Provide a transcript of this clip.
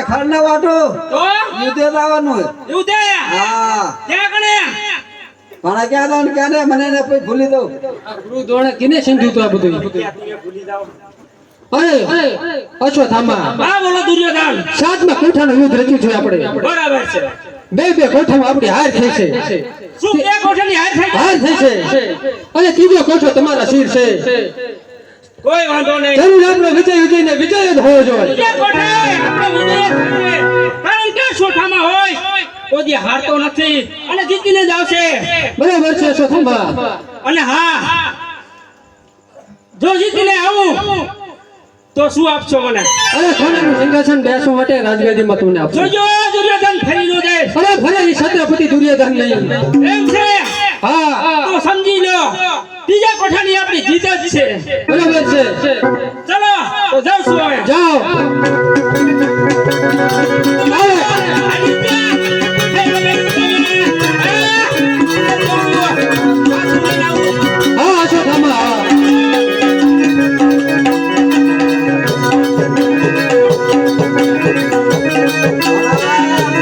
ખરના વાટો તો યુદ્ધે જવાનું યુદ્ધે હા ક્યાં કણે પણ ક્યાં દઉં ક્યાં ને મને ને પછી ભૂલી દઉં ગુરુ દોણે કિને સિંધુ તો આ બધું ભૂલી જાવ અરે અશ્વત્થામા હા બોલો દુર્યોધન સાતમા કોઠાનું યુદ્ધ રચ્યું છે આપણે બરાબર છે બે કોઠામાં આપણી હાર થઈ છે શું બે કોઠાની હાર થઈ હાર થઈ છે અને ત્રીજો કોઠો તમારા શિર છે કોઈ વાંધો નહીં જરૂર આપણો વિજયને વિજય જ હોવો જોઈએ બીજા કોઠે આપણો વિજય થશે. કારણ કે સોઠામાં હોય કોઈ હારતો નથી અને જીતીને જ આવશે બરાબર છે અશ્વત્થામા અને હા જો જીતીને આવું તો શું આપશો મને અરે સોનાનું સિંહાસન બેસવા માટે રાજગાદીમાં તમને આપજો જોજો દુર્યોધન ફરી નો જાય અરે ભલે ઈ છત્રપતિ દુર્યોધન નહીં એમ છે હા તો સમજી લો ત્રીજા કોઠાની આપણી જીત જ છે બરાબર છે ચલો તો જાવ છું હવે જાઓ